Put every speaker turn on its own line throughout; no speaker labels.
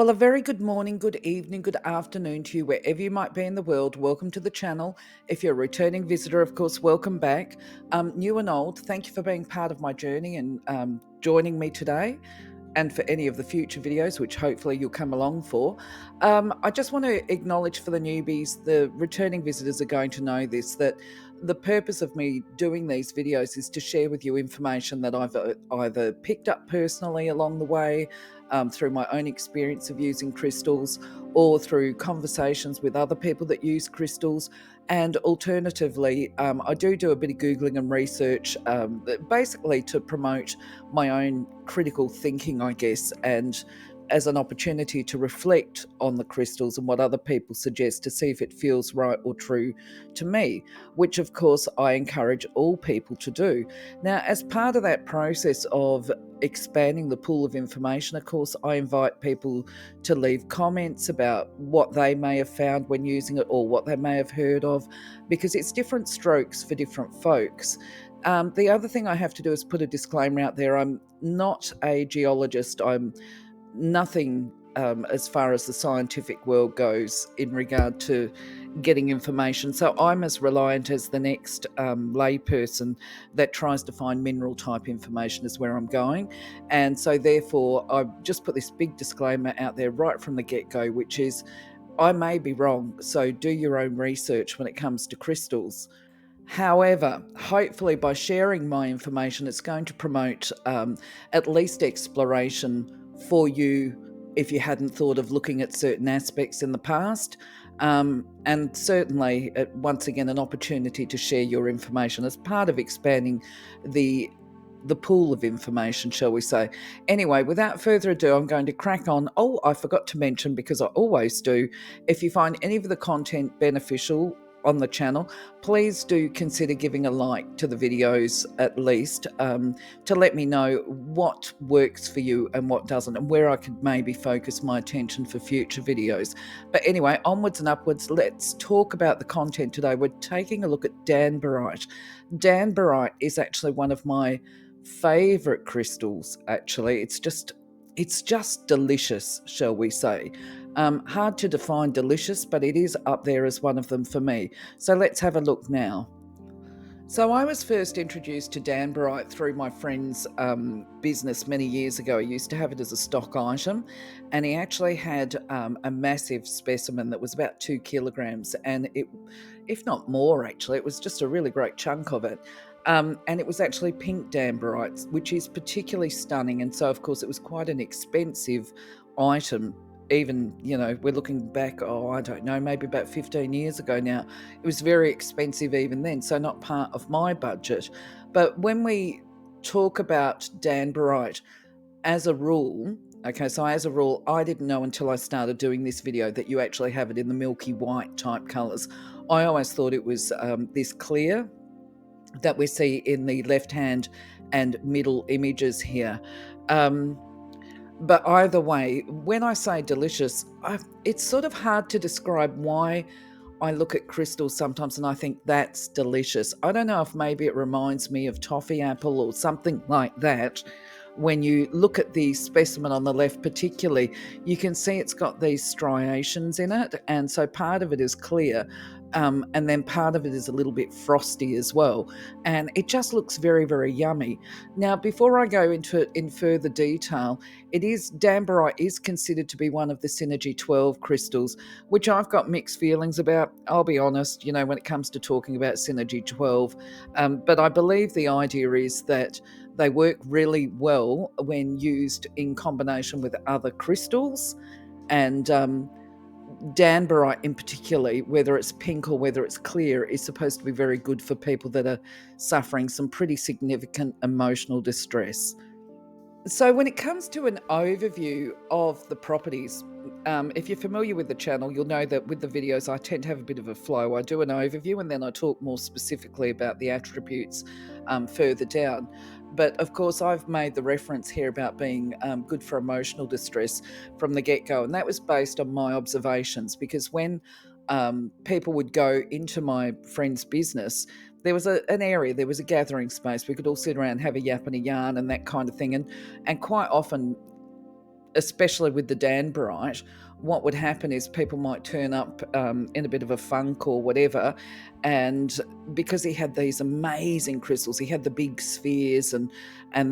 Well, a very good morning, good evening, good afternoon to you, wherever you might be in the world. Welcome to the channel. If you're a returning visitor, of course, welcome back. New and old, thank you for being part of my journey and joining me today, and for any of the future videos, which hopefully you'll come along for. I just want to acknowledge for the newbies, the returning visitors are going to know this, that the purpose of me doing these videos is to share with you information that I've either picked up personally along the way, through my own experience of using crystals, or through conversations with other people that use crystals. And alternatively, I do a bit of Googling and research, basically to promote my own critical thinking, I guess, and as an opportunity to reflect on the crystals and what other people suggest to see if it feels right or true to me, which of course I encourage all people to do. Now, as part of that process of expanding the pool of information, of course, I invite people to leave comments about what they may have found when using it or what they may have heard of, because it's different strokes for different folks. The other thing I have to do is put a disclaimer out there. I'm not a geologist. I'm nothing as far as the scientific world goes in regard to getting information. So I'm as reliant as the next layperson that tries to find mineral type information is where I'm going. And so therefore, I just put this big disclaimer out there right from the get-go, which is I may be wrong. So do your own research when it comes to crystals. However, hopefully by sharing my information, it's going to promote at least exploration for you if you hadn't thought of looking at certain aspects in the past. And certainly, once again, an opportunity to share your information as part of expanding the pool of information, shall we say. Anyway, without further ado, I'm going to crack on. Oh, I forgot to mention, because I always do, if you find any of the content beneficial on the channel, please do consider giving a like to the videos at least, to let me know what works for you and what doesn't, and where I could maybe focus my attention for future videos. But anyway, onwards and upwards, let's talk about the content today. We're taking a look at Danburite. Danburite is actually one of my favorite crystals. Actually, it's just delicious, shall we say. Hard to define delicious, but it is up there as one of them for me. So let's have a look now. So I was first introduced to Danburite through my friend's business many years ago. He used to have it as a stock item, and he actually had a massive specimen that was about 2 kilograms, and it, if not more actually, it was just a really great chunk of it. And it was actually pink Danburite, which is particularly stunning. And so, of course, it was quite an expensive item. Even, we're looking back, I don't know, maybe about 15 years ago now. It was very expensive even then, so not part of my budget. But when we talk about Danburite, as a rule, I didn't know until I started doing this video that you actually have it in the milky white type colours. I always thought it was this clear that we see in the left hand and middle images here. But either way, when I say delicious, it's sort of hard to describe why I look at crystals sometimes and I think that's delicious. I don't know if maybe it reminds me of toffee apple or something like that. When you look at the specimen on the left particularly, you can see it's got these striations in it, and so part of it is clear, and then part of it is a little bit frosty as well, and it just looks very, very yummy. Now, before I go into it in further detail, Danburite is considered to be one of the Synergy 12 crystals, which I've got mixed feelings about. I'll be honest, when it comes to talking about Synergy 12, but I believe the idea is that they work really well when used in combination with other crystals, and Danburite in particular, whether it's pink or whether it's clear, is supposed to be very good for people that are suffering some pretty significant emotional distress. So when it comes to an overview of the properties, if you're familiar with the channel, you'll know that with the videos, I tend to have a bit of a flow. I do an overview and then I talk more specifically about the attributes further down. But of course, I've made the reference here about being good for emotional distress from the get-go. And that was based on my observations, because when people would go into my friend's business, there was an area, there was a gathering space. We could all sit around, have a yap and a yarn and that kind of thing. And quite often, especially with the Danburite, what would happen is people might turn up in a bit of a funk or whatever, and because he had these amazing crystals, he had the big spheres and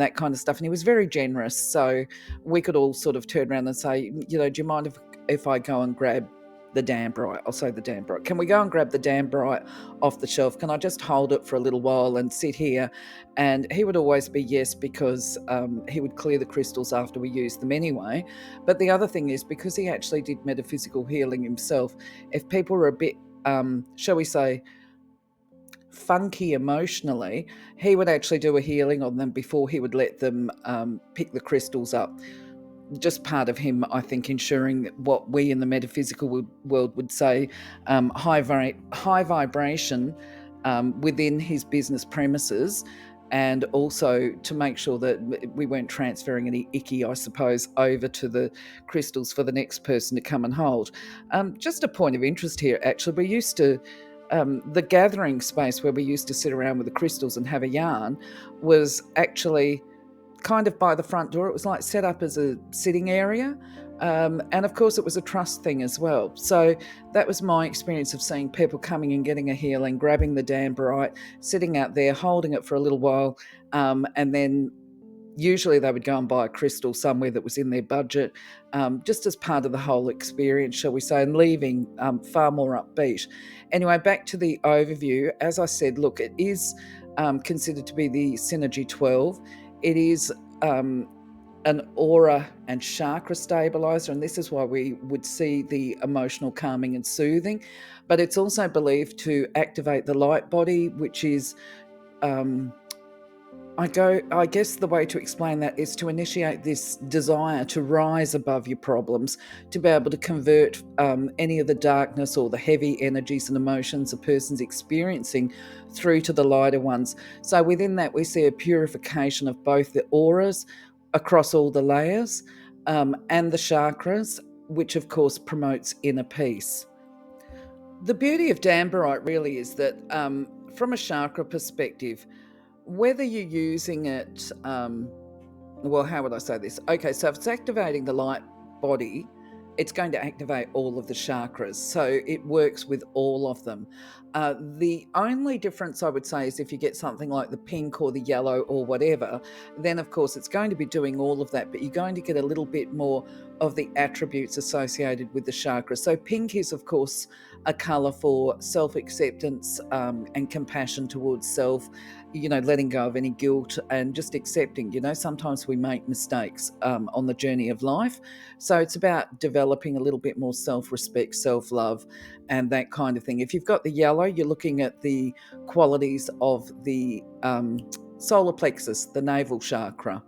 that kind of stuff, and he was very generous. So we could all sort of turn around and say, do you mind if I go and grab the Danburite? I'll say the Danburite. Can we go and grab the Danburite off the shelf? Can I just hold it for a little while and sit here? And he would always be yes, because he would clear the crystals after we used them anyway. But the other thing is, because he actually did metaphysical healing himself, if people were a bit, shall we say, funky emotionally, he would actually do a healing on them before he would let them pick the crystals up. Just part of him, I think, ensuring what we in the metaphysical world would say high vibration within his business premises, and also to make sure that we weren't transferring any icky, I suppose, over to the crystals for the next person to come and hold. Just a point of interest here, actually, we used to, the gathering space where we used to sit around with the crystals and have a yarn was actually kind of by the front door. It was like set up as a sitting area. And of course, it was a trust thing as well. So that was my experience of seeing people coming and getting a healing, grabbing the Danburite, sitting out there, holding it for a little while, and then usually they would go and buy a crystal somewhere that was in their budget, just as part of the whole experience, shall we say, and leaving far more upbeat. Anyway, back to the overview. As I said, look, it is considered to be the Synergy 12. It is an aura and chakra stabilizer, and this is why we would see the emotional calming and soothing. But it's also believed to activate the light body, which is I guess the way to explain that is to initiate this desire to rise above your problems, to be able to convert any of the darkness or the heavy energies and emotions a person's experiencing through to the lighter ones. So within that, we see a purification of both the auras across all the layers and the chakras, which of course promotes inner peace. The beauty of Danburite really is that from a chakra perspective, whether you're using it, well, how would I say this? Okay, so if it's activating the light body, it's going to activate all of the chakras. So it works with all of them. The only difference I would say is if you get something like the pink or the yellow or whatever, then of course it's going to be doing all of that, but you're going to get a little bit more of the attributes associated with the chakra. So pink is, of course, a colour for self-acceptance and compassion towards self, letting go of any guilt and just accepting, sometimes we make mistakes on the journey of life. So it's about developing a little bit more self-respect, self-love, and that kind of thing. If you've got the yellow, you're looking at the qualities of the solar plexus, the navel chakra.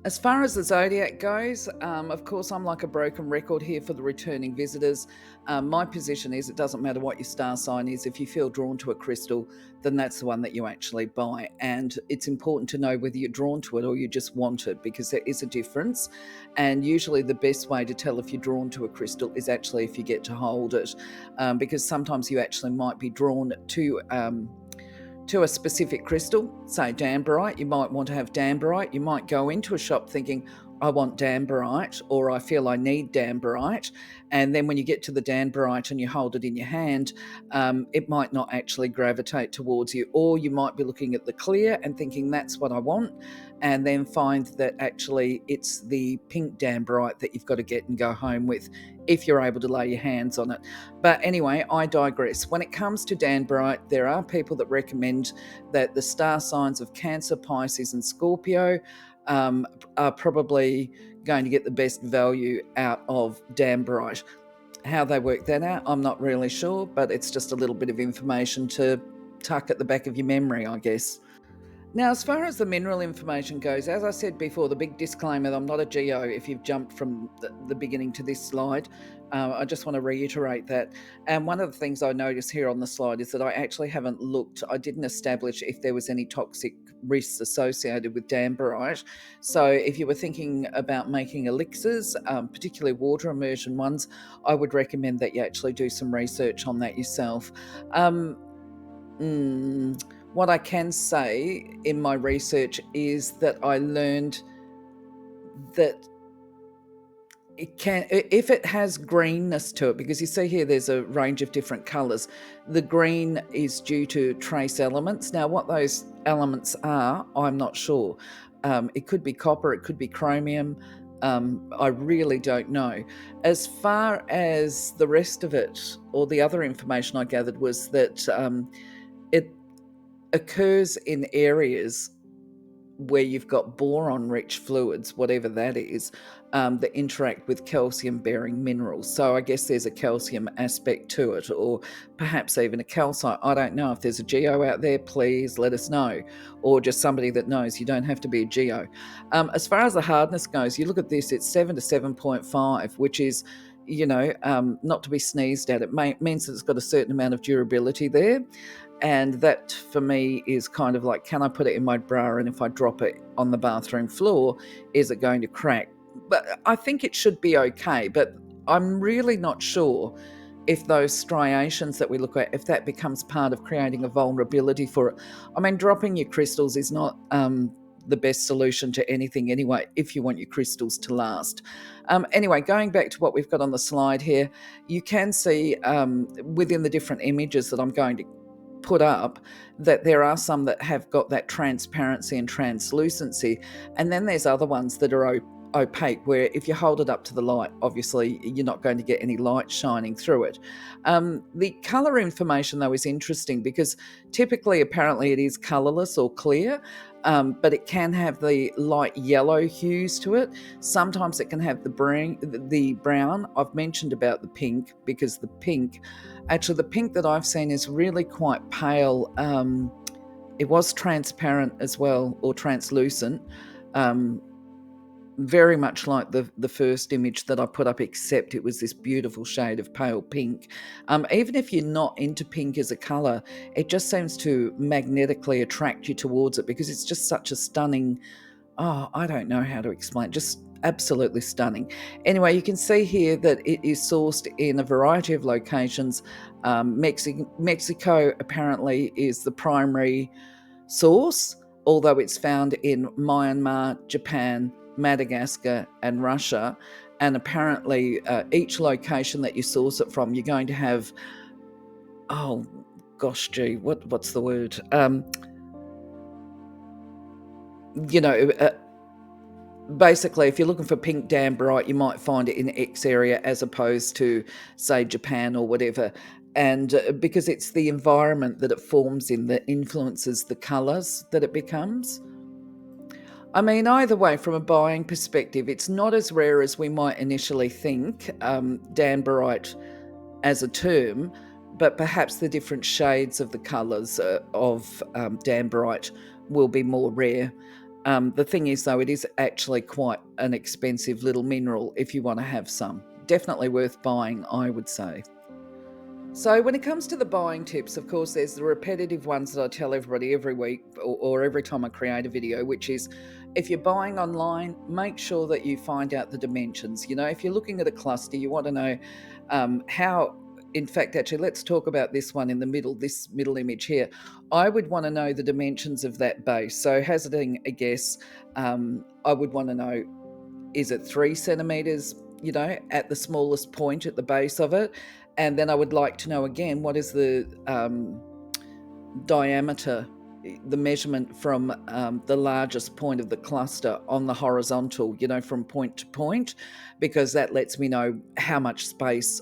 As far as the Zodiac goes, of course, I'm like a broken record here for the returning visitors. My position is it doesn't matter what your star sign is. If you feel drawn to a crystal, then that's the one that you actually buy. And it's important to know whether you're drawn to it or you just want it, because there is a difference. And usually the best way to tell if you're drawn to a crystal is actually if you get to hold it, because sometimes you actually might be drawn to a specific crystal, say Danburite. You might want to have Danburite. You might go into a shop thinking, I want Danburite, or I feel I need Danburite. And then when you get to the Danburite and you hold it in your hand, it might not actually gravitate towards you. Or you might be looking at the clear and thinking that's what I want, and then find that actually it's the pink Danburite that you've got to get and go home with, if you're able to lay your hands on it. But anyway, I digress. When it comes to Danburite, there are people that recommend that the star signs of Cancer, Pisces and Scorpio are probably going to get the best value out of Danburite. How they work that out, I'm not really sure, but it's just a little bit of information to tuck at the back of your memory, I guess. Now, as far as the mineral information goes, as I said before, the big disclaimer, I'm not a geo if you've jumped from the beginning to this slide. I just want to reiterate that. And one of the things I notice here on the slide is that I actually haven't looked, I didn't establish if there was any toxic risks associated with Danburite. So if you were thinking about making elixirs, particularly water immersion ones, I would recommend that you actually do some research on that yourself. What I can say in my research is that I learned that it can, if it has greenness to it, because you see here there's a range of different colors. The green is due to trace elements. Now what those elements are, I'm not sure. It could be copper, it could be chromium. I really don't know. As far as the rest of it, or the other information I gathered, was that it occurs in areas where you've got boron rich fluids, whatever that is, that interact with calcium bearing minerals. So I guess there's a calcium aspect to it, or perhaps even a calcite. I don't know. If there's a geo out there, please let us know, or just somebody that knows. You don't have to be a geo. As far as the hardness goes, you look at this, it's 7 to 7.5, which is, not to be sneezed at. It means that it's got a certain amount of durability there. And that for me is kind of like, can I put it in my bra, and if I drop it on the bathroom floor, is it going to crack? But I think it should be okay. But I'm really not sure if those striations that we look at, if that becomes part of creating a vulnerability for it. I mean, dropping your crystals is not the best solution to anything anyway, if you want your crystals to last. Anyway, going back to what we've got on the slide here, you can see within the different images that I'm going to put up, that there are some that have got that transparency and translucency, and then there's other ones that are opaque, where if you hold it up to the light, obviously you're not going to get any light shining through it. The color information though is interesting, because typically apparently it is colorless or clear, but it can have the light yellow hues to it. Sometimes it can have the brown. I've mentioned about the pink, because the pink that I've seen is really quite pale. It was transparent as well, or translucent, very much like the first image that I put up, except it was this beautiful shade of pale pink. Even if you're not into pink as a colour, it just seems to magnetically attract you towards it, because it's just such a stunning, I don't know how to explain, just absolutely stunning. Anyway, you can see here that it is sourced in a variety of locations. Mexico apparently is the primary source, although it's found in Myanmar, Japan, Madagascar, and Russia. And apparently each location that you source it from, you're going to have, what's the word? Basically, if you're looking for pink Danburite, you might find it in X area as opposed to, say, Japan or whatever. And because it's the environment that it forms in that influences the colours that it becomes. I mean, either way, from a buying perspective, it's not as rare as we might initially think, Danburite as a term, but perhaps the different shades of the colours of Danburite will be more rare. The thing is, though, it is actually quite an expensive little mineral if you want to have some. Definitely worth buying, I would say. So when it comes to the buying tips, of course, there's the repetitive ones that I tell everybody every week, or every time I create a video, which is, if you're buying online, make sure that you find out the dimensions. If you're looking at a cluster, you want to know how. In fact, actually, let's talk about this one in the middle, this middle image here. I would want to know the dimensions of that base. So hazarding a guess, I would want to know, is it 3 centimeters, at the smallest point at the base of it? And then I would like to know again, what is the diameter, the measurement from the largest point of the cluster on the horizontal, from point to point, because that lets me know how much space,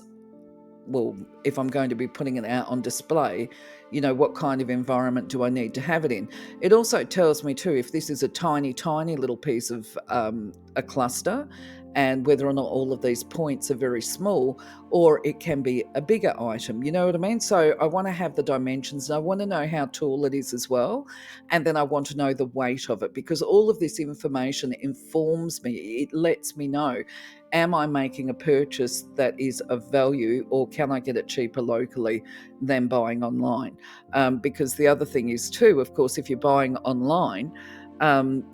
well, if I'm going to be putting it out on display, what kind of environment do I need to have it in? It also tells me too, if this is a tiny, tiny little piece of a cluster, and whether or not all of these points are very small, or it can be a bigger item, you know what I mean? So I want to have the dimensions, and I want to know how tall it is as well. And then I want to know the weight of it, because all of this information informs me. It lets me know, am I making a purchase that is of value, or can I get it cheaper locally than buying online? Because the other thing is too, of course, if you're buying online,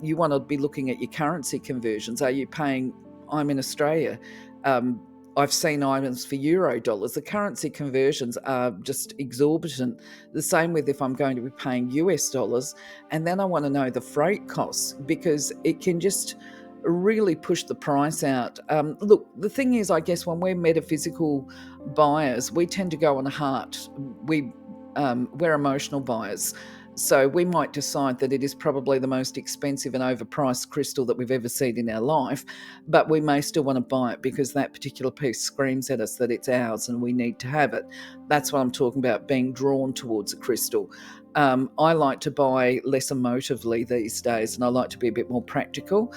you want to be looking at your currency conversions. Are you paying, I'm in Australia, I've seen items for euro dollars. The currency conversions are just exorbitant. The same with if I'm going to be paying US dollars. And then I want to know the freight costs, because it can just really pushed the price out. Look, the thing is, I guess when we're metaphysical buyers, we tend to go on a heart. We're emotional buyers. So we might decide that it is probably the most expensive and overpriced crystal that we've ever seen in our life, but we may still want to buy it because that particular piece screams at us that it's ours and we need to have it. That's what I'm talking about, being drawn towards a crystal. I like to buy less emotively these days, and I like to be a bit more practical.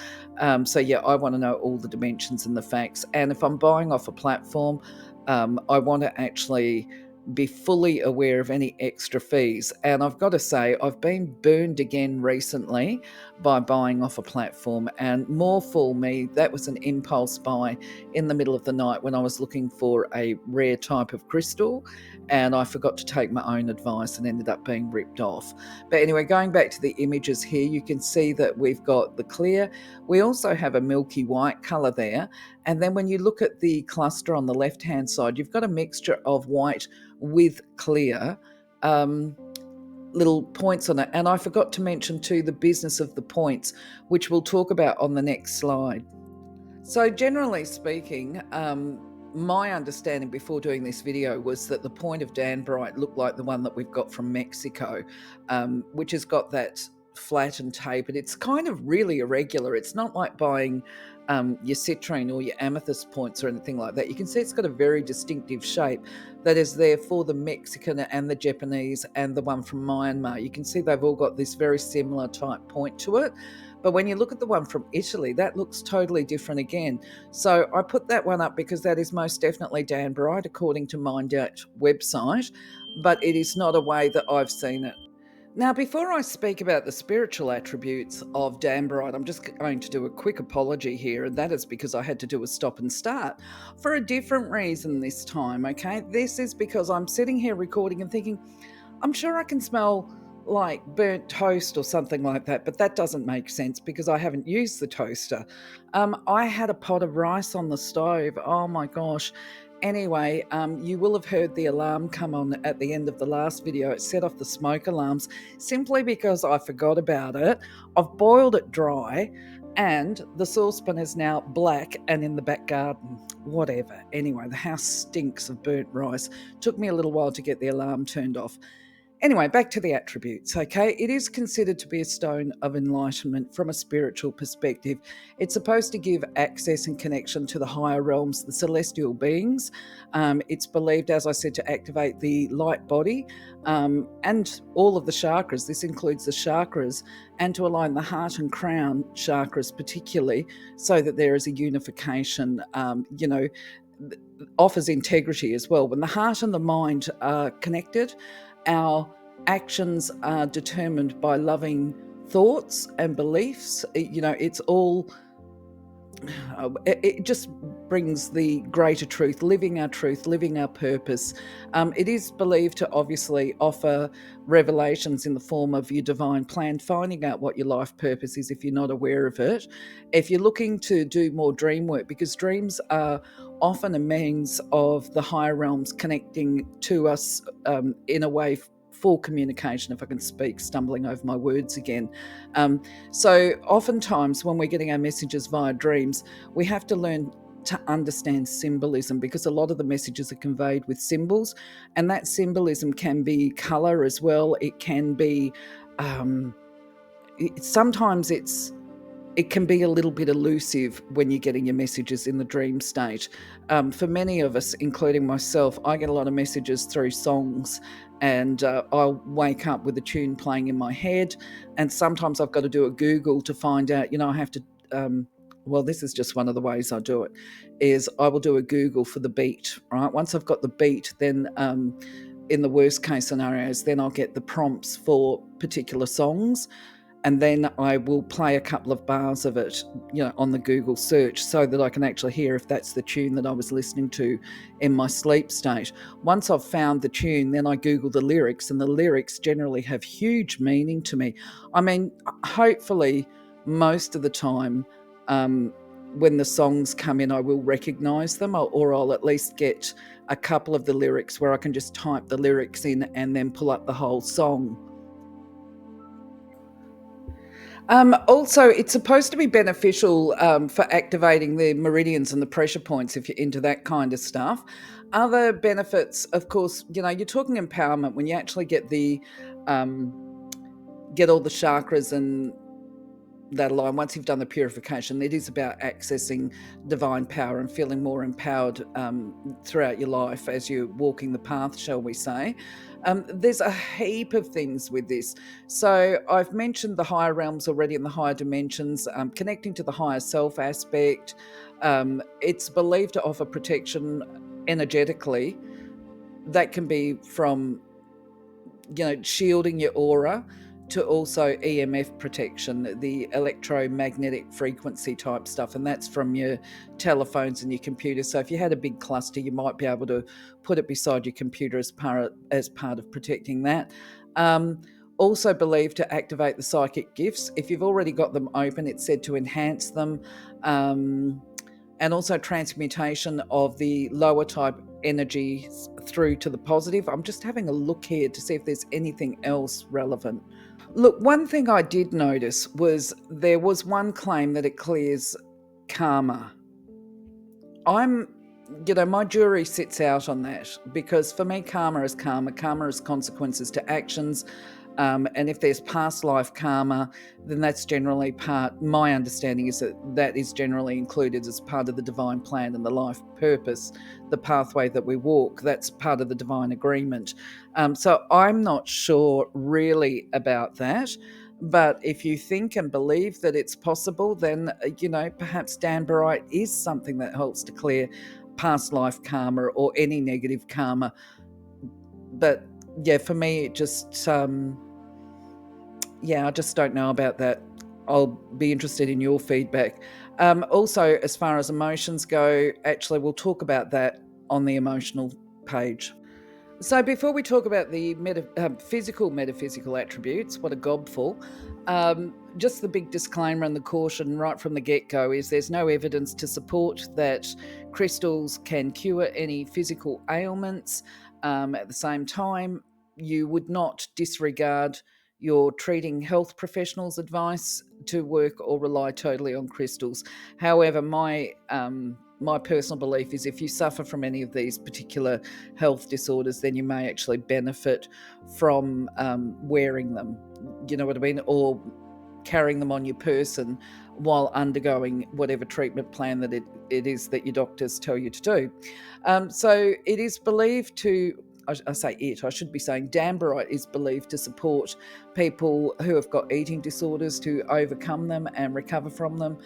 So yeah, I want to know all the dimensions and the facts. And if I'm buying off a platform, I want to actually be fully aware of any extra fees. And I've got to say, I've been burned again recently by buying off a platform, and more for me, that was an impulse buy in the middle of the night when I was looking for a rare type of crystal, and I forgot to take my own advice and ended up being ripped off. But anyway, going back to the images here, you can see that we've got the clear. We also have a milky white color there. And then when you look at the cluster on the left-hand side, you've got a mixture of white with clear, little points on it. And I forgot to mention too the business of the points, which we'll talk about on the next slide. So generally speaking, my understanding before doing this video was that the point of Danburite looked like the one that we've got from Mexico, which has got that flattened tape, and it's kind of really irregular. It's not like buying your citrine or your amethyst points or anything like that. You can see it's got a very distinctive shape that is there for the Mexican and the Japanese and the one from Myanmar. You can see they've all got this very similar type point to it. But when you look at the one from Italy, that looks totally different again. So I put that one up because that is most definitely Danburite, according to Mindat website, but it is not a way that I've seen it. Now, before I speak about the spiritual attributes of Danburite, I'm just going to do a quick apology here, and that is because I had to do a stop and start for a different reason this time, okay? This is because I'm sitting here recording and thinking, I'm sure I can smell like burnt toast or something like that, but that doesn't make sense because I haven't used the toaster. I had a pot of rice on the stove. Oh my gosh. Anyway, you will have heard the alarm come on at the end of the last video. It set off the smoke alarms simply because I forgot about it. I've boiled it dry, and the saucepan is now black and in the back garden. Whatever. Anyway, the house stinks of burnt rice. Took me a little while to get the alarm turned off. Anyway, back to the attributes, okay? It is considered to be a stone of enlightenment from a spiritual perspective. It's supposed to give access and connection to the higher realms, the celestial beings. It's believed, as I said, to activate the light body and all of the chakras. This includes the chakras, and to align the heart and crown chakras particularly, so that there is a unification, offers integrity as well. When the heart and the mind are connected, our actions are determined by loving thoughts and beliefs. It's all, it just brings the greater truth, living our purpose. It is believed to obviously offer revelations in the form of your divine plan, finding out what your life purpose is if you're not aware of it. If you're looking to do more dream work, because dreams are often a means of the higher realms connecting to us in a way for communication, if I can speak, stumbling over my words again. So oftentimes when we're getting our messages via dreams, we have to learn to understand symbolism, because a lot of the messages are conveyed with symbols, and that symbolism can be color as well. It can be, sometimes it can be a little bit elusive when you're getting your messages in the dream state. For many of us, including myself, I get a lot of messages through songs, and I'll wake up with a tune playing in my head, and sometimes I've got to do a Google to find out, I have to, this is just one of the ways I do it, is I will do a Google for the beat, right? Once I've got the beat, then in the worst case scenarios, then I'll get the prompts for particular songs, and then I will play a couple of bars of it, on the Google search, so that I can actually hear if that's the tune that I was listening to in my sleep state. Once I've found the tune, then I Google the lyrics, and the lyrics generally have huge meaning to me. I mean, hopefully most of the time, when the songs come in, I will recognize them, or I'll at least get a couple of the lyrics where I can just type the lyrics in and then pull up the whole song. Also, it's supposed to be beneficial for activating the meridians and the pressure points if you're into that kind of stuff. Other benefits, of course, you're talking empowerment when you actually um, get all the chakras and that align. Once you've done the purification, it is about accessing divine power and feeling more empowered throughout your life as you're walking the path, shall we say. There's a heap of things with this. So I've mentioned the higher realms already and the higher dimensions, connecting to the higher self aspect. It's believed to offer protection energetically. That can be from shielding your aura to also EMF protection, the electromagnetic frequency type stuff, and that's from your telephones and your computers. So if you had a big cluster, you might be able to put it beside your computer as part of protecting that. Also believed to activate the psychic gifts. If you've already got them open, it's said to enhance them. And also transmutation of the lower type energy through to the positive. I'm just having a look here to see if there's anything else relevant. Look, one thing I did notice was there was one claim that it clears karma. My jury sits out on that, because for me, karma is karma. Karma is consequences to actions. And if there's past life karma, then that's generally my understanding is that is generally included as part of the divine plan and the life purpose, the pathway that we walk. That's part of the divine agreement. So I'm not sure really about that. But if you think and believe that it's possible, then, perhaps Danburite is something that helps to clear past life karma or any negative karma. But yeah, for me, it just, I just don't know about that. I'll be interested in your feedback. Also, as far as emotions go, actually, we'll talk about that on the emotional page. So before we talk about the metaphysical attributes, what a gobful, just the big disclaimer and the caution right from the get-go is there's no evidence to support that crystals can cure any physical ailments. At the same time, you would not disregard your treating health professionals' advice to work or rely totally on crystals. However, my personal belief is if you suffer from any of these particular health disorders, then you may actually benefit from wearing them, you know what I mean, or carrying them on your person while undergoing whatever treatment plan that it is that your doctors tell you to do. So it is believed to, I should be saying Danburite is believed to support people who have got eating disorders to overcome them and recover from them.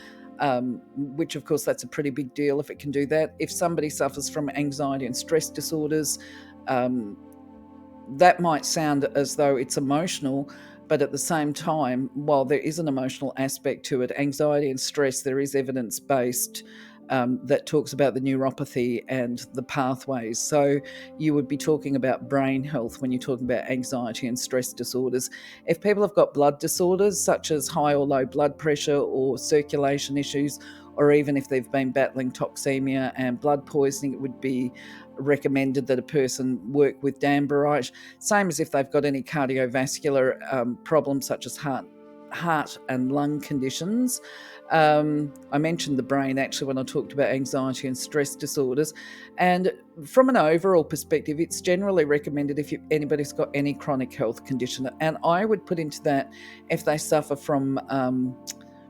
Which of course that's a pretty big deal if it can do that. If somebody suffers from anxiety and stress disorders, that might sound as though it's emotional, but at the same time, while there is an emotional aspect to it, anxiety and stress, there is evidence-based that talks about the neuropathy and the pathways. So you would be talking about brain health when you're talking about anxiety and stress disorders. If people have got blood disorders such as high or low blood pressure or circulation issues, or even if they've been battling toxemia and blood poisoning, it would be recommended that a person work with Danburite. Same as if they've got any cardiovascular problems such as heart and lung conditions. I mentioned the brain actually when I talked about anxiety and stress disorders. And from an overall perspective, it's generally recommended if anybody's got any chronic health condition. And I would put into that if they suffer from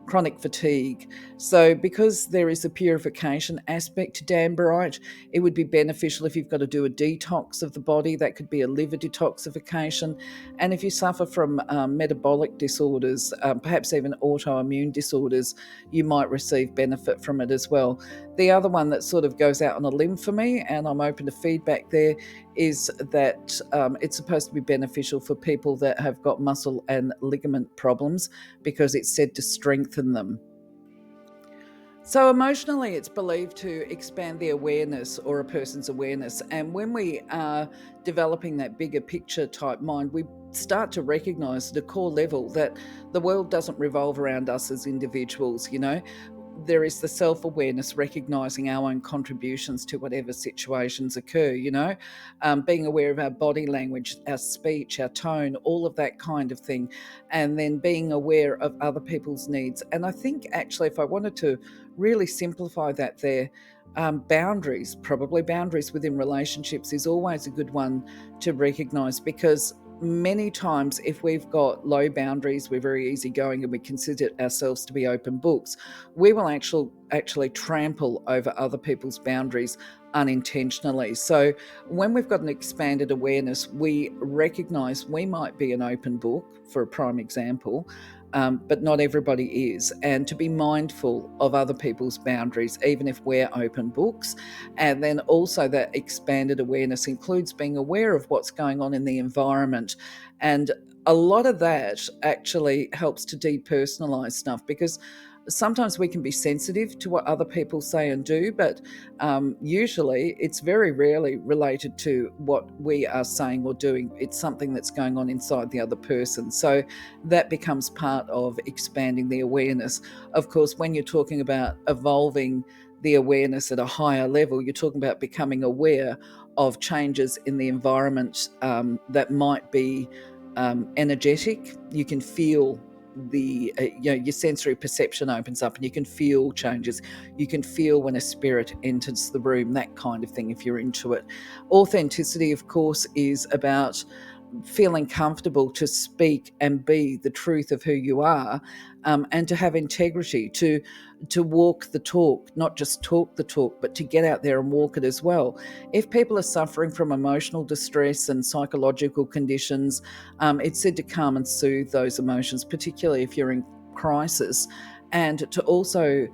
chronic fatigue. So because there is a purification aspect to Danburite, it would be beneficial if you've got to do a detox of the body. That could be a liver detoxification. And if you suffer from metabolic disorders, perhaps even autoimmune disorders, you might receive benefit from it as well. The other one that sort of goes out on a limb for me, and I'm open to feedback there, is that it's supposed to be beneficial for people that have got muscle and ligament problems because it's said to strengthen them. So emotionally, it's believed to expand the awareness or a person's awareness. And when we are developing that bigger picture type mind, we start to recognize at a core level that the world doesn't revolve around us as individuals, there is the self-awareness, recognizing our own contributions to whatever situations occur, being aware of our body language, our speech, our tone, all of that kind of thing, and then being aware of other people's needs. And I think actually, if I wanted to really simplify that there, probably boundaries within relationships is always a good one to recognize, because many times if we've got low boundaries, we're very easygoing and we consider ourselves to be open books, we will actually trample over other people's boundaries unintentionally. So when we've got an expanded awareness, we recognize we might be an open book, for a prime example, but not everybody is. And to be mindful of other people's boundaries, even if we're open books. And then also that expanded awareness includes being aware of what's going on in the environment. And a lot of that actually helps to depersonalize stuff, because sometimes we can be sensitive to what other people say and do, but usually it's very rarely related to what we are saying or doing. It's something that's going on inside the other person. So that becomes part of expanding the awareness. Of course, when you're talking about evolving the awareness at a higher level, you're talking about becoming aware of changes in the environment that might be energetic. You can feel your sensory perception opens up and you can feel changes. You can feel when a spirit enters the room, that kind of thing, if you're into it. Authenticity, of course, is about feeling comfortable to speak and be the truth of who you are, and to have integrity, to walk the talk, not just talk the talk, but to get out there and walk it as well. If people are suffering from emotional distress and psychological conditions, it's said to calm and soothe those emotions, particularly if you're in crisis, and to also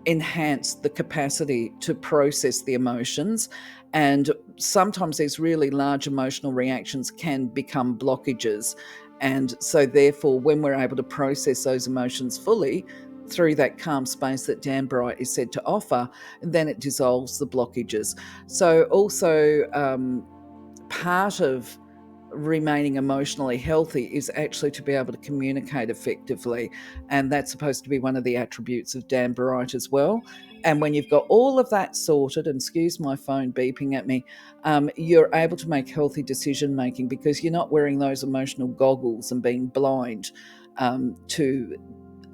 enhance the capacity to process the emotions. And sometimes these really large emotional reactions can become blockages. And so therefore, when we're able to process those emotions fully through that calm space that Danburite is said to offer, then it dissolves the blockages. So also part of remaining emotionally healthy is actually to be able to communicate effectively, and that's supposed to be one of the attributes of Danburite as well. And when you've got all of that sorted, and excuse my phone beeping at me, you're able to make healthy decision making, because you're not wearing those emotional goggles and being blind to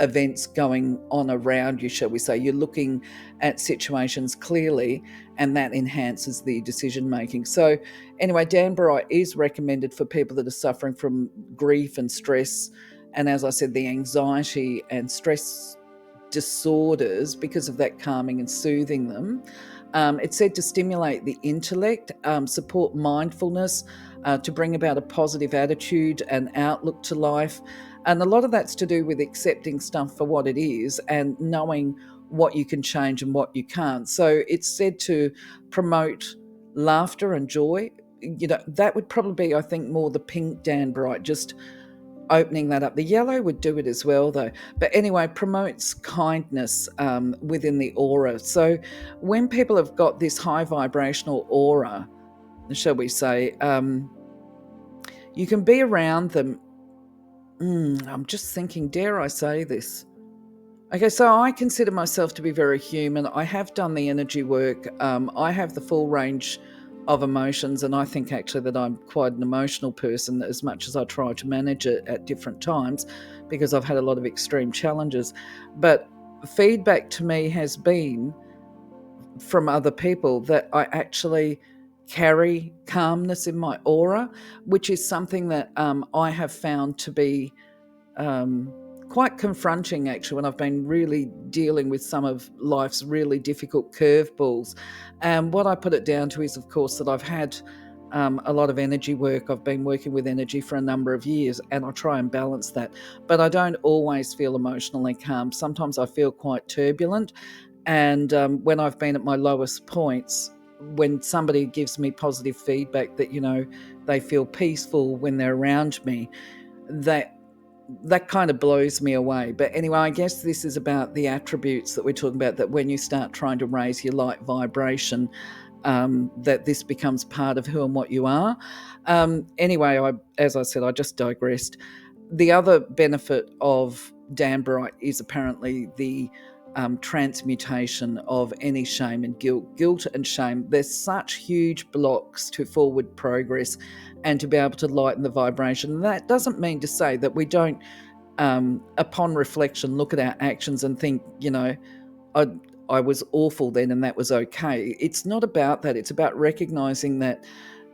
events going on around you, shall we say. You're looking at situations clearly, and that enhances the decision making. So anyway, Danburite is recommended for people that are suffering from grief and stress, and as I said, the anxiety and stress disorders, because of that calming and soothing them. It's said to stimulate the intellect, support mindfulness, to bring about a positive attitude and outlook to life. And a lot of that's to do with accepting stuff for what it is and knowing what you can change and what you can't. So it's said to promote laughter and joy. That would probably be, I think, more the pink Danburite, just opening that up. The yellow would do it as well, though. But anyway, promotes kindness within the aura. So when people have got this high vibrational aura, shall we say, you can be around them. I'm just thinking, dare I say this? Okay, so I consider myself to be very human. I have done the energy work. I have the full range of emotions, and I think actually that I'm quite an emotional person, as much as I try to manage it at different times, because I've had a lot of extreme challenges. But feedback to me has been from other people that I actually carry calmness in my aura, which is something that I have found to be quite confronting, actually, when I've been really dealing with some of life's really difficult curveballs. And what I put it down to is, of course, that I've had a lot of energy work. I've been working with energy for a number of years, and I try and balance that. But I don't always feel emotionally calm. Sometimes I feel quite turbulent. And when I've been at my lowest points, when somebody gives me positive feedback that, they feel peaceful when they're around me, that kind of blows me away. But anyway, I guess this is about the attributes that we're talking about, that when you start trying to raise your light vibration, that this becomes part of who and what you are. Anyway, as I said, I just digressed. The other benefit of Danburite is apparently the transmutation of any shame and guilt. Guilt and shame, they're such huge blocks to forward progress and to be able to lighten the vibration. And that doesn't mean to say that we don't, upon reflection, look at our actions and think, I was awful then and that was okay. It's not about that. It's about recognizing that,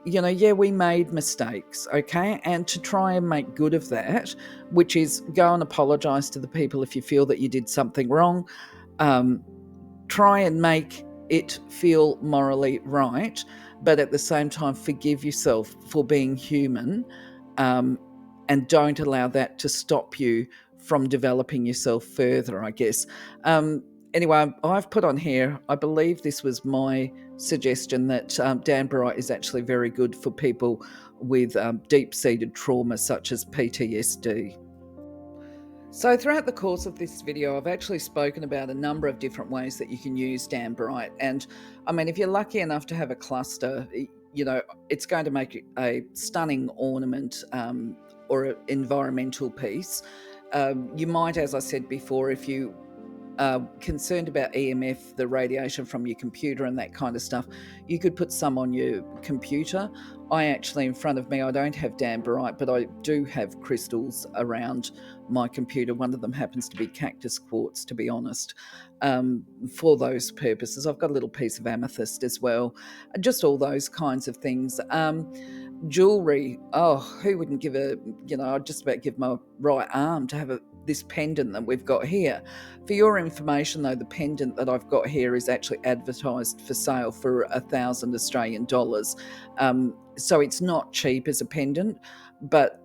we made mistakes, okay? And to try and make good of that, which is go and apologize to the people if you feel that you did something wrong. Try and make it feel morally right, but at the same time, forgive yourself for being human, and don't allow that to stop you from developing yourself further, I guess. Anyway, I've put on here, I believe this was my suggestion, that Danburite is actually very good for people with deep-seated trauma such as PTSD. So throughout the course of this video, I've actually spoken about a number of different ways that you can use Danburite. And I mean, if you're lucky enough to have a cluster, it's going to make a stunning ornament, or an environmental piece. You might, as I said before, if you concerned about EMF, the radiation from your computer and that kind of stuff, you could put some on your computer. I actually, in front of me, I don't have Danburite, but I do have crystals around my computer. One of them happens to be cactus quartz, to be honest, for those purposes. I've got a little piece of amethyst as well, just all those kinds of things. Jewelry, who wouldn't give I'd just about give my right arm to have this pendant that we've got here. For your information though, the pendant that I've got here is actually advertised for sale for 1,000 Australian dollars. So it's not cheap as a pendant, but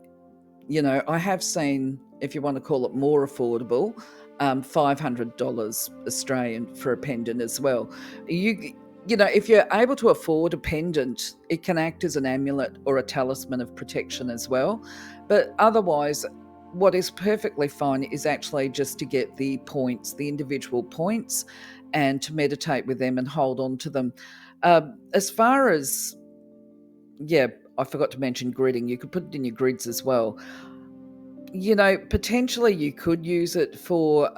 I have seen, if you want to call it more affordable, $500 Australian for a pendant as well. If you're able to afford a pendant, it can act as an amulet or a talisman of protection as well. But otherwise, what is perfectly fine is actually just to get the points, the individual points, and to meditate with them and hold on to them. As far as, I forgot to mention gridding. You could put it in your grids as well. Potentially you could use it for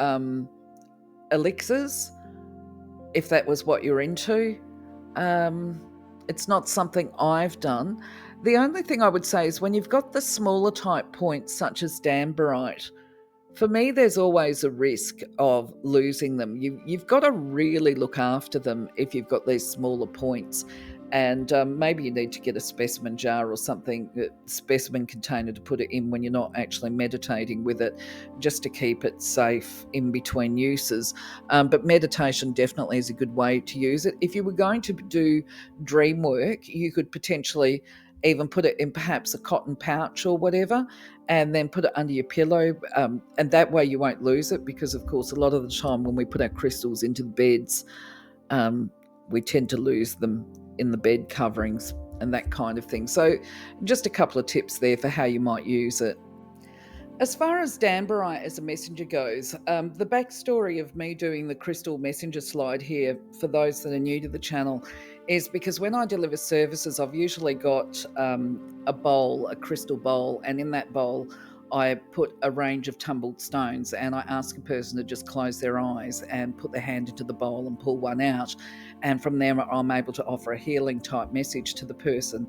elixirs, if that was what you're into. It's not something I've done. The only thing I would say is when you've got the smaller type points, such as Danburite, for me, there's always a risk of losing them. You've got to really look after them if you've got these smaller points. And maybe you need to get a specimen jar or something, a specimen container to put it in when you're not actually meditating with it, just to keep it safe in between uses. But meditation definitely is a good way to use it. If you were going to do dream work, you could potentially even put it in perhaps a cotton pouch or whatever, and then put it under your pillow. And that way you won't lose it, because of course a lot of the time when we put our crystals into the beds, we tend to lose them in the bed coverings and that kind of thing. So just a couple of tips there for how you might use it. As far as Danburite as a messenger goes, the backstory of me doing the crystal messenger slide here, for those that are new to the channel, is because when I deliver services, I've usually got a bowl, a crystal bowl, and in that bowl I put a range of tumbled stones, and I ask a person to just close their eyes and put their hand into the bowl and pull one out. And from there, I'm able to offer a healing type message to the person.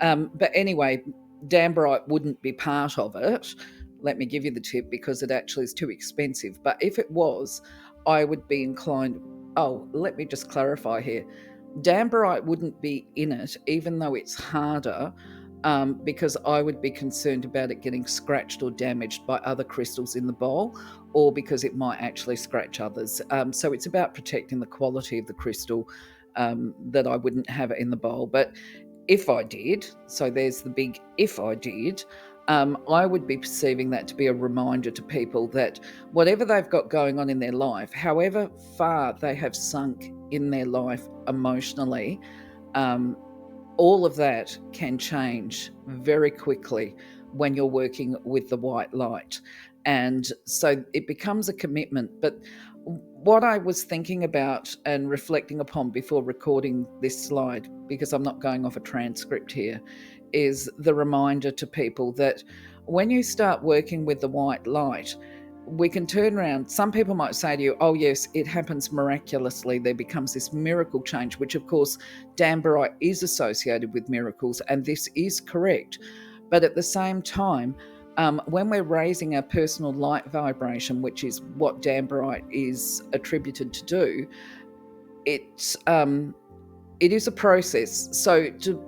But anyway, Danburite wouldn't be part of it. Let me give you the tip, because it actually is too expensive. But if it was, I would be inclined. Oh, let me just clarify here. Danburite wouldn't be in it, even though it's harder, because I would be concerned about it getting scratched or damaged by other crystals in the bowl, or because it might actually scratch others. So it's about protecting the quality of the crystal, that I wouldn't have it in the bowl. But if I did, so there's the big if I did, I would be perceiving that to be a reminder to people that whatever they've got going on in their life, however far they have sunk in their life emotionally, all of that can change very quickly when you're working with the white light. And so it becomes a commitment. But what I was thinking about and reflecting upon before recording this slide, because I'm not going off a transcript here, is the reminder to people that when you start working with the white light, we can turn around. Some people might say to you, oh yes, it happens miraculously. There becomes this miracle change, which of course Danburite is associated with miracles, and this is correct. But at the same time, when we're raising our personal light vibration, which is what Danburite is attributed to do, it is a process. So to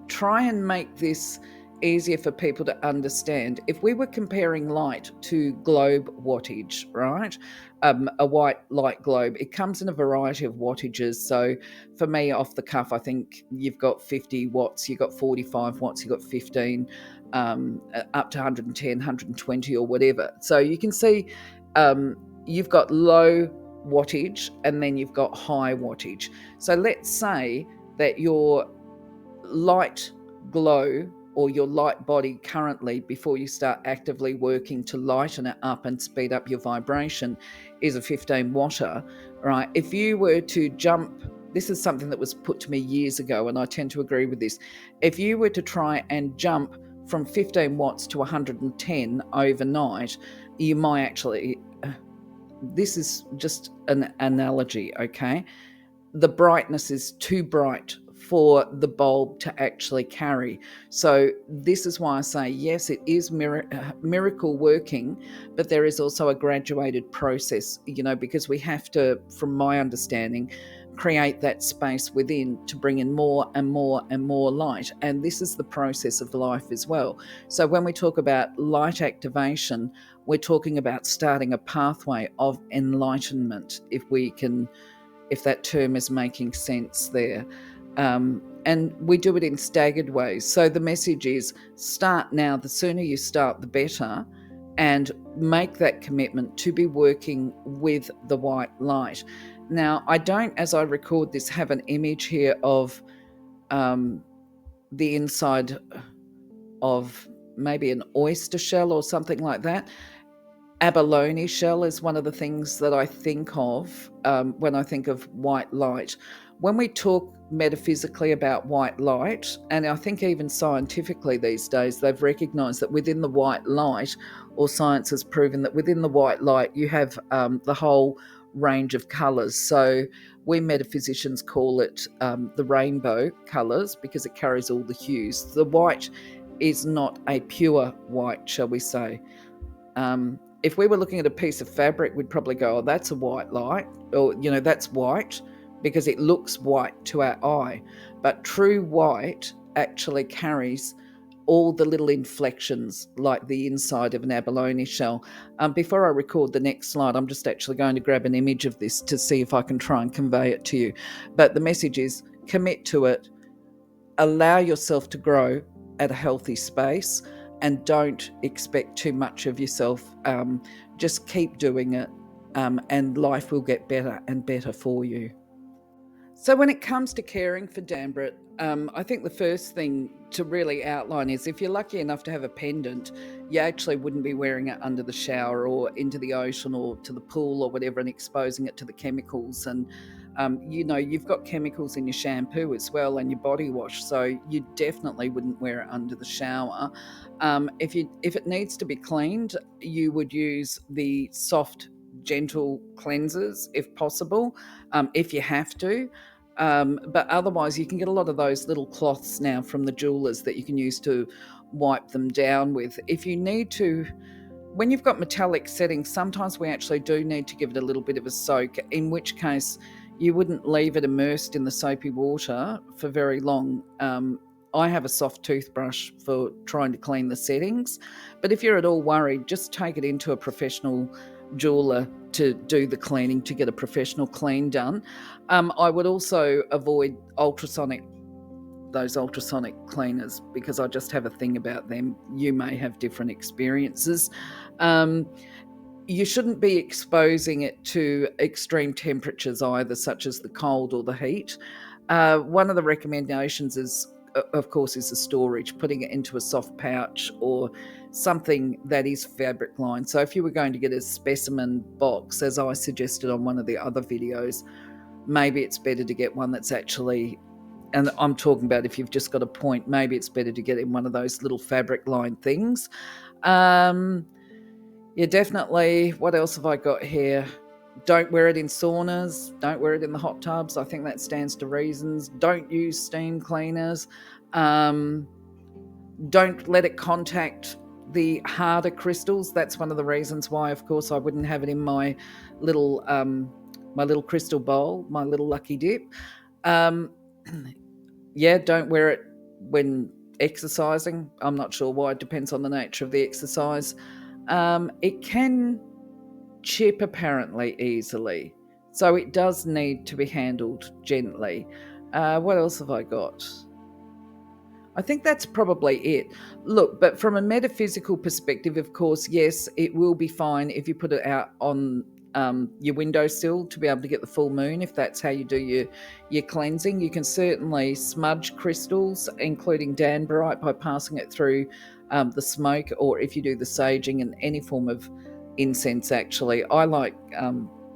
try and make this easier for people to understand, if we were comparing light to globe wattage, right? A white light globe, it comes in a variety of wattages. So for me, off the cuff, I think you've got 50 watts, you've got 45 watts, you've got 15, up to 110, 120 or whatever. So you can see you've got low wattage and then you've got high wattage. So let's say that your light glow or your light body currently, before you start actively working to lighten it up and speed up your vibration, is a 15 watter, right? If you were to jump, this is something that was put to me years ago, and I tend to agree with this. If you were to try and jump from 15 watts to 110 overnight, you might actually, this is just an analogy, okay? The brightness is too bright for the bulb to actually carry. So this is why I say, yes, it is miracle working, but there is also a graduated process, because we have to, from my understanding, create that space within to bring in more and more and more light. And this is the process of life as well. So when we talk about light activation, we're talking about starting a pathway of enlightenment, if that term is making sense there. And we do it in staggered ways. So the message is, start now. The sooner you start, the better, and make that commitment to be working with the white light. Now, I don't, as I record this, have an image here of the inside of maybe an oyster shell or something like that. Abalone shell is one of the things that I think of when I think of white light. When we talk metaphysically about white light, and I think even scientifically these days, they've recognized that within the white light, or science has proven that within the white light, you have the whole range of colors. So we metaphysicians call it the rainbow colors because it carries all the hues. The white is not a pure white, shall we say. If we were looking at a piece of fabric, we'd probably go, oh, that's a white light, or, that's white because it looks white to our eye. But true white actually carries all the little inflections like the inside of an abalone shell. Before I record the next slide, I'm just actually going to grab an image of this to see if I can try and convey it to you. But the message is, commit to it, allow yourself to grow at a healthy space, and don't expect too much of yourself. Just keep doing it, and life will get better and better for you. So when it comes to caring for Danburite, I think the first thing to really outline is, if you're lucky enough to have a pendant, you actually wouldn't be wearing it under the shower or into the ocean or to the pool or whatever and exposing it to the chemicals. And you've got chemicals in your shampoo as well and your body wash, so you definitely wouldn't wear it under the shower. If it needs to be cleaned, you would use the soft, gentle cleansers if possible, if you have to. But otherwise, you can get a lot of those little cloths now from the jewelers that you can use to wipe them down with. If you need to, when you've got metallic settings, sometimes we actually do need to give it a little bit of a soak, in which case you wouldn't leave it immersed in the soapy water for very long. I have a soft toothbrush for trying to clean the settings, but if you're at all worried, just take it into a professional jeweler to do the cleaning, to get a professional clean done. I would also avoid those ultrasonic cleaners, because I just have a thing about them. You may have different experiences. You shouldn't be exposing it to extreme temperatures either, such as the cold or the heat. One of the recommendations is, of course, is the storage, putting it into a soft pouch or something that is fabric lined. So if you were going to get a specimen box, as I suggested on one of the other videos, maybe it's better to get one that's actually, and I'm talking about if you've just got a point, maybe it's better to get in one of those little fabric lined things. Yeah, definitely. What else have I got here? Don't wear it in saunas. Don't wear it in the hot tubs. I think that stands to reasons. Don't use steam cleaners. Um, don't let it contact the harder crystals. That's one of the reasons why, of course, I wouldn't have it in little my little crystal bowl, my little lucky dip. Um, yeah, don't wear it when exercising. I'm not sure why. It depends on the nature of the exercise. It can chip apparently easily, so it does need to be handled gently. What else have I got? I think that's probably it. Look, but from a metaphysical perspective, of course, yes, it will be fine if you put it out on your windowsill to be able to get the full moon. If that's how you do your cleansing, you can certainly smudge crystals, including Danburite, by passing it through the smoke, or if you do the saging and any form of incense. Actually, I like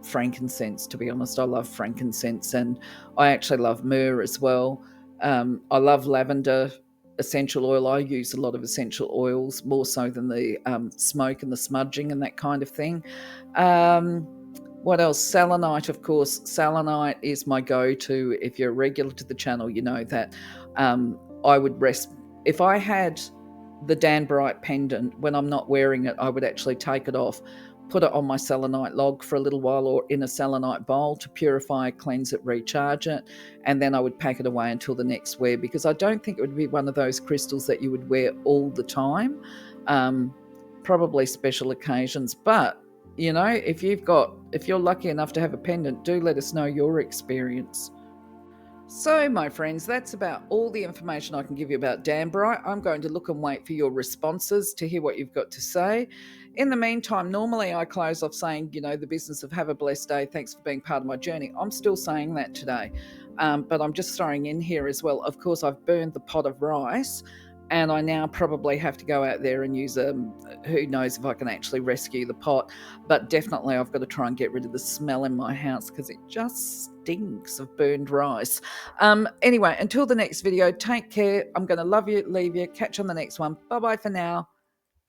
frankincense. To be honest, I love frankincense, and I actually love myrrh as well. I love lavender essential oil. I use a lot of essential oils, more so than the smoke and the smudging and that kind of thing. Um, what else? Selenite, of course. Selenite is my go-to. If you're a regular to the channel, you know that I would rest. If I had the Danburite pendant, when I'm not wearing it, I would actually take it off, put it on my selenite log for a little while, or in a selenite bowl to purify, cleanse it, recharge it, and then I would pack it away until the next wear, because I don't think it would be one of those crystals that you would wear all the time. Probably special occasions, but if you're lucky enough to have a pendant, do let us know your experience. So, my friends, that's about all the information I can give you about Danburite. I'm going to look and wait for your responses to hear what you've got to say. In the meantime, normally I close off saying, the business of have a blessed day. Thanks for being part of my journey. I'm still saying that today. But I'm just throwing in here as well. Of course, I've burned the pot of rice, and I now probably have to go out there and use who knows if I can actually rescue the pot, but definitely I've got to try and get rid of the smell in my house, because it just stinks of burned rice. Anyway, until the next video, take care. I'm going to love you, leave you, catch you on the next one. Bye bye for now.